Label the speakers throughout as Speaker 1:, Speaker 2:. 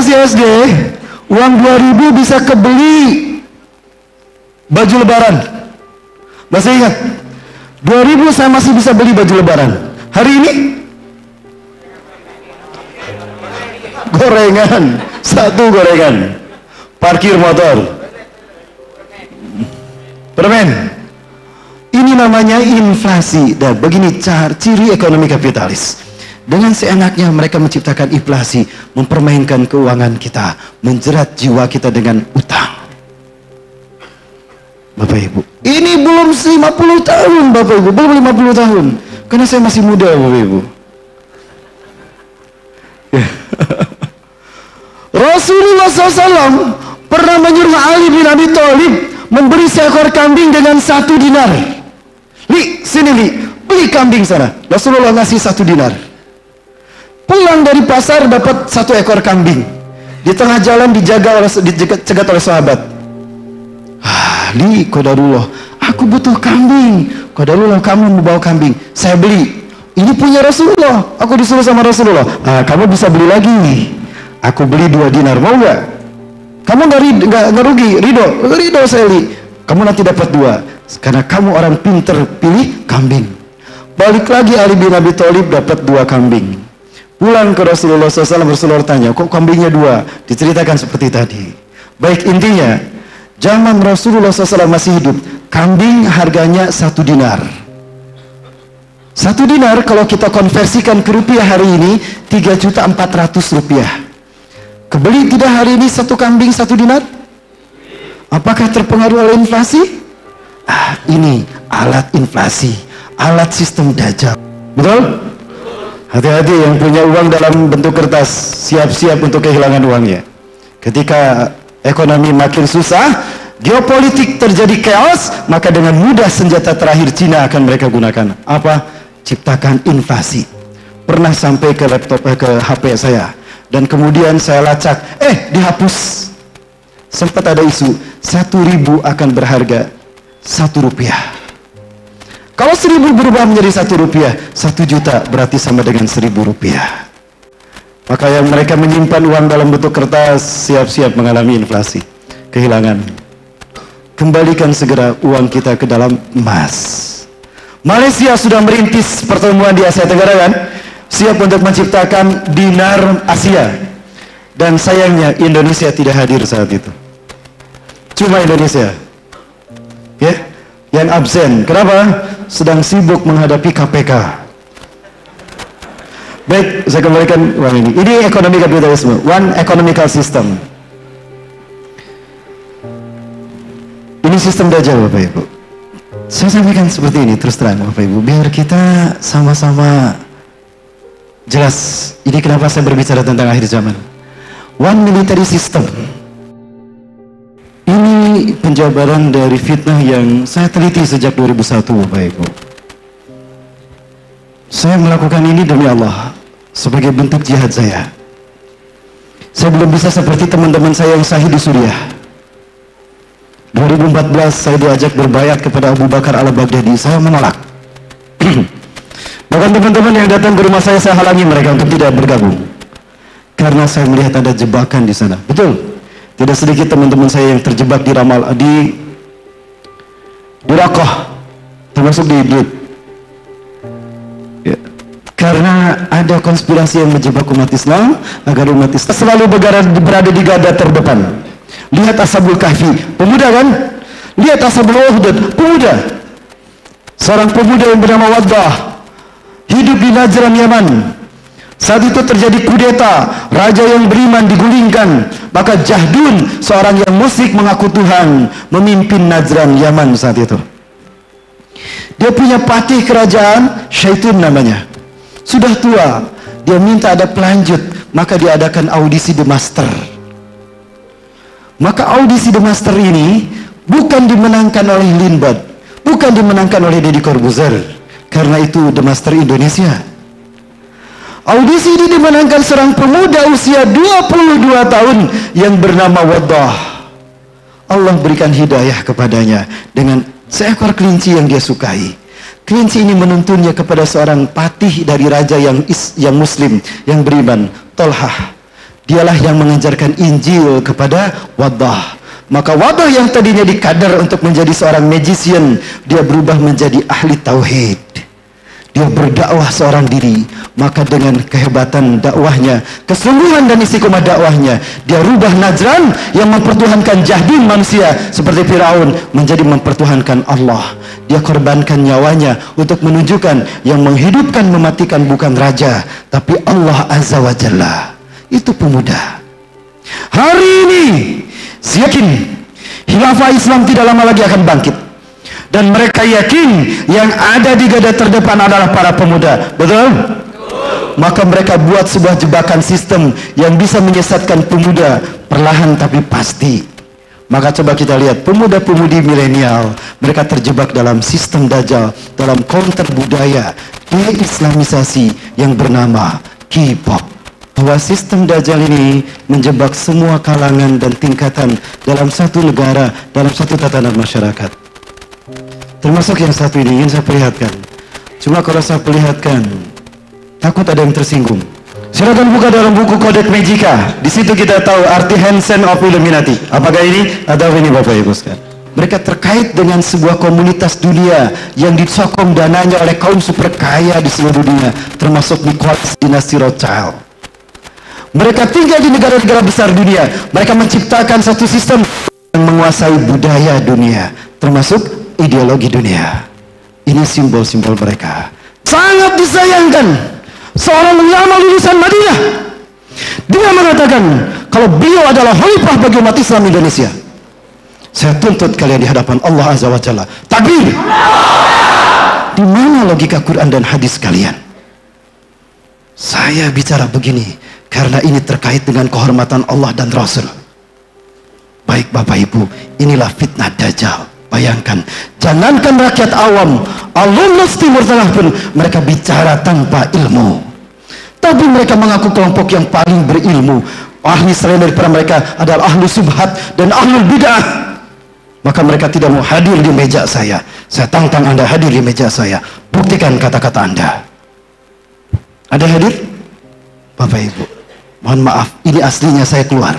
Speaker 1: masih SD, uang 2000 bisa kebeli baju lebaran. Masih ingat? 2000 saya masih bisa beli baju lebaran. Hari ini gorengan, satu gorengan, parkir motor, permen. Ini namanya inflasi. Dan begini ciri ekonomi kapitalis. Dengan seenaknya mereka menciptakan inflasi, mempermainkan keuangan kita, menjerat jiwa kita dengan utang. Bapak Ibu, ini belum 50 tahun Bapak Ibu, belum 50 tahun. Karena saya masih muda Bapak Ibu. Rasulullah SAW pernah menyuruh Ali bin Abi Thalib memberi seekor kambing dengan 1 dinar. Li, sini Li, beli kambing sana. Rasulullah ngasih 1 dinar. Pulang dari pasar dapat 1 ekor kambing. Di tengah jalan dicegat oleh sahabat. Li, qadarullah, aku butuh kambing. Qadarullah, kamu mau bawa kambing, saya beli. Ini punya Rasulullah, aku disuruh sama Rasulullah. Kamu bisa beli lagi. Aku beli 2 dinar, mau nggak? Kamu nggak rugi, ridho saya Li. Kamu nanti dapat 2. Karena kamu orang pinter, pilih kambing. Balik lagi Ali bin Abi Thalib dapat 2 kambing. Pulang ke Rasulullah SAW, Rasulullah tanya, kok kambingnya 2? Diceritakan seperti tadi. Baik, intinya zaman Rasulullah SAW masih hidup, kambing harganya 1 dinar. 1 dinar kalau kita konversikan ke rupiah hari ini 3.400.000 rupiah. Kebeli tidak hari ini 1 kambing 1 dinar? Apakah terpengaruh oleh inflasi? Ini alat inflasi, alat sistem dajjal. Betul? Hati-hati yang punya uang dalam bentuk kertas, siap-siap untuk kehilangan uangnya. Ketika ekonomi makin susah, geopolitik terjadi chaos, maka dengan mudah senjata terakhir Cina akan mereka gunakan. Apa? Ciptakan inflasi. Pernah sampai ke laptop, ke HP saya, dan kemudian saya lacak, dihapus. Sempat ada isu 1.000 akan berharga 1 rupiah. Kalau 1.000 berubah menjadi 1 rupiah, 1 juta berarti sama dengan 1.000 rupiah. Maka yang mereka menyimpan uang dalam bentuk kertas siap-siap mengalami inflasi, kehilangan. Kembalikan segera uang kita ke dalam emas. Malaysia sudah merintis pertemuan di Asia Tenggara kan? Siap untuk menciptakan dinar Asia. Dan sayangnya Indonesia tidak hadir saat itu. Cuma Indonesia ya, yang absen. Kenapa? Sedang sibuk menghadapi KPK. Baik, saya kembalikan uang ini. Ini ekonomi kapitalisme, one economical system. Ini sistem dajjal Bapak Ibu. Saya sampaikan seperti ini terus terang Bapak Ibu, biar kita sama-sama jelas. Ini kenapa saya berbicara tentang akhir zaman. One military system. Ini penjabaran dari fitnah yang saya teliti sejak 2001 Bapak Ibu. Saya melakukan ini demi Allah, sebagai bentuk jihad saya. Saya belum bisa seperti teman-teman saya yang syahid di Suriah. 2014 saya diajak berbayat kepada Abu Bakar al-Baghdadi, saya menolak. Bahkan teman-teman yang datang ke rumah saya halangi mereka untuk tidak bergabung. Karena saya melihat ada jebakan di sana. Betul. Tidak sedikit teman-teman saya yang terjebak di Ramal, di Raqqa, termasuk di Idlib. Ya. Karena ada konspirasi yang menjebak umat Islam agar umat Islam selalu berada di garda terdepan. Lihat Ashabul Kahfi, pemuda kan? Lihat Ashabul Uhdud, pemuda. Seorang pemuda yang bernama Waddah, hidup di Najran, Yaman. Saat itu terjadi kudeta, raja yang beriman digulingkan. Maka Jahdun, seorang yang musyrik mengaku Tuhan, memimpin Najran, Yaman saat itu. Dia punya patih kerajaan, Syaitun namanya. Sudah tua, dia minta ada pelanjut, maka diadakan audisi The Master. Maka audisi The Master ini bukan dimenangkan oleh Lindbergh, bukan dimenangkan oleh Deddy Corbuzier, karena itu The Master Indonesia. Audisi ini dimenangkan seorang pemuda usia 22 tahun yang bernama Waddah. Allah berikan hidayah kepadanya dengan seekor kelinci yang dia sukai. Kelinci ini menuntunnya kepada seorang patih dari raja yang muslim, yang beriman, Tolhah. Dialah yang mengajarkan Injil kepada Wadah. Maka Wadah yang tadinya dikadar untuk menjadi seorang magician, dia berubah menjadi ahli tauhid. Dia berdakwah seorang diri. Maka dengan kehebatan dakwahnya, kesungguhan dan istiqomah dakwahnya, dia rubah Najran yang mempertuhankan jahdin manusia seperti Firaun menjadi mempertuhankan Allah. Dia korbankan nyawanya untuk menunjukkan yang menghidupkan mematikan bukan raja, tapi Allah Azza wa Jalla. Itu pemuda. Hari ini saya yakin khilafah Islam tidak lama lagi akan bangkit. Dan mereka yakin yang ada di garda terdepan adalah para pemuda. Betul? Maka mereka buat sebuah jebakan sistem yang bisa menyesatkan pemuda perlahan tapi pasti. Maka coba kita lihat pemuda-pemudi milenial, mereka terjebak dalam sistem Dajjal, dalam counter budaya de-islamisasi yang bernama K-pop. Bahwa sistem Dajjal ini menjebak semua kalangan dan tingkatan dalam satu negara, dalam satu tatanan masyarakat. Termasuk yang satu ini ingin saya perlihatkan. Cuma kalau saya perlihatkan, takut ada yang tersinggung. Silakan buka dalam buku Codex Magica. Di situ kita tahu arti Hansen of Illuminati. Apakah ini atau ini Bapak Ibu sekalian? Mereka terkait dengan sebuah komunitas dunia yang disokong dananya oleh kaum super kaya di seluruh dunia, termasuk Nicholas dinasti Rothschild. Mereka tinggal di negara-negara besar dunia. Mereka menciptakan satu sistem yang menguasai budaya dunia, termasuk ideologi dunia. Ini simbol-simbol mereka. Sangat disayangkan seorang ulama lulusan Madinah, dia mengatakan kalau beliau adalah khalifah bagi umat Islam Indonesia. Saya tuntut kalian di hadapan Allah Azza wa Jalla. Takbir. Di mana logika Quran dan hadis kalian? Saya bicara begini karena ini terkait dengan kehormatan Allah dan Rasul. Baik Bapak Ibu, inilah fitnah Dajjal. Bayangkan, jangankan rakyat awam, alumnus Timur Tengah pun mereka bicara tanpa ilmu. Tapi mereka mengaku kelompok yang paling berilmu. Ahli selain daripada mereka adalah ahlu subhat dan ahlul bid'ah. Maka mereka tidak mau hadir di meja saya. Saya tantang Anda hadir di meja saya. Buktikan kata-kata Anda. Ada hadir? Bapak Ibu, mohon maaf, ini aslinya saya keluar.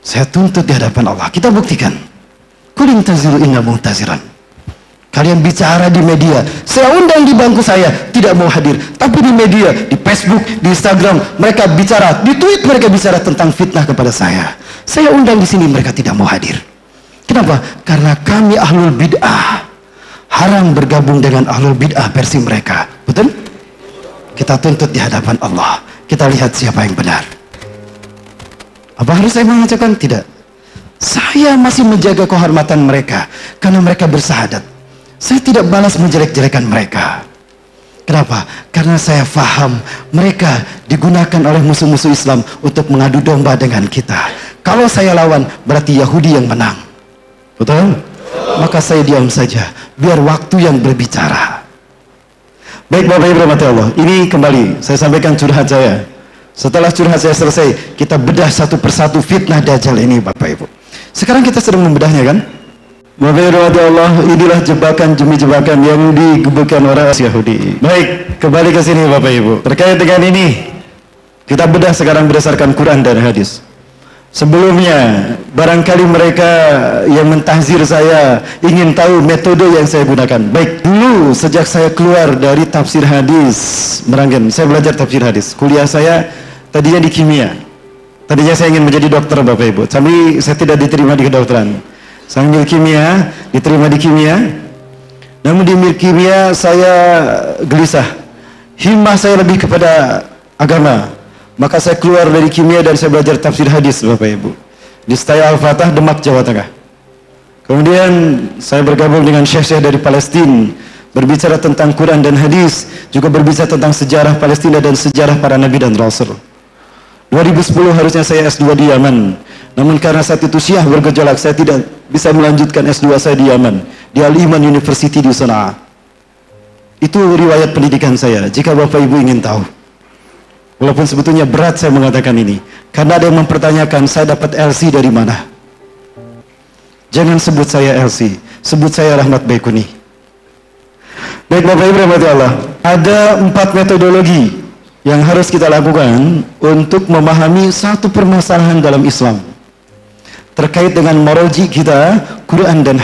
Speaker 1: Saya tuntut di hadapan Allah. Kita buktikan. Kulin taziru inna mu'taziran. Kalian bicara di media. Saya undang di bangku saya, tidak mau hadir. Tapi di media, di Facebook, di Instagram, mereka bicara. Di tweet mereka bicara tentang fitnah kepada saya. Saya undang di sini, mereka tidak mau hadir. Kenapa? Karena kami ahlul bid'ah. Haram bergabung dengan ahlul bid'ah versi mereka. Betul? Kita tuntut di hadapan Allah. Kita lihat siapa yang benar. Apa harus saya mengatakan? Tidak. Saya masih menjaga kehormatan mereka karena mereka bersahadat. Saya tidak balas menjelek-jelekan mereka. Kenapa? Karena saya faham mereka digunakan oleh musuh-musuh Islam untuk mengadu domba dengan kita. Kalau saya lawan, berarti Yahudi yang menang. Betul? Maka saya diam saja, biar waktu yang berbicara. Baik Bapak Ibu rahmati Allah, ini kembali saya sampaikan curhat saya. Setelah curhat saya selesai, kita bedah satu persatu fitnah Dajjal ini Bapak Ibu. Sekarang kita sedang membedahnya kan? Bapak Ibu rahmati Allah, inilah jebakan demi jebakan yang digebukan orang Yahudi. Baik, kembali ke sini Bapak Ibu. Terkait dengan ini, kita bedah sekarang berdasarkan Quran dan hadis. Sebelumnya, barangkali mereka yang mentahzir saya ingin tahu metode yang saya gunakan. Baik, dulu sejak saya keluar dari tafsir hadis Meranggen, saya belajar tafsir hadis. Kuliah saya tadinya di kimia. Tadinya saya ingin menjadi dokter Bapak Ibu, tapi saya tidak diterima di kedokteran. Saya ambil kimia, diterima di kimia. Namun di kimia saya gelisah. Himmah saya lebih kepada agama. Maka saya keluar dari kimia dan saya belajar tafsir hadis Bapak Ibu di Staya Al-Fatah, Demak, Jawa Tengah. Kemudian saya bergabung dengan syekh-syekh dari Palestina, berbicara tentang Quran dan hadis, juga berbicara tentang sejarah Palestina dan sejarah para nabi dan rasul. 2010 harusnya saya S2 di Yaman, namun karena saat itu Syiah bergejolak, saya tidak bisa melanjutkan S2 saya di Yaman, di Al-Iman University di Sana'a. Itu riwayat pendidikan saya, jika Bapak Ibu ingin tahu. Walaupun sebetulnya berat saya mengatakan ini, karena ada yang mempertanyakan saya dapat LC dari mana. Jangan sebut saya LC, sebut saya Rahmat Baikuni. Baik Bapak Ibu rahmati Allah, ada 4 metodologi yang harus kita lakukan untuk memahami satu permasalahan dalam Islam terkait dengan maraji kita, Quran dan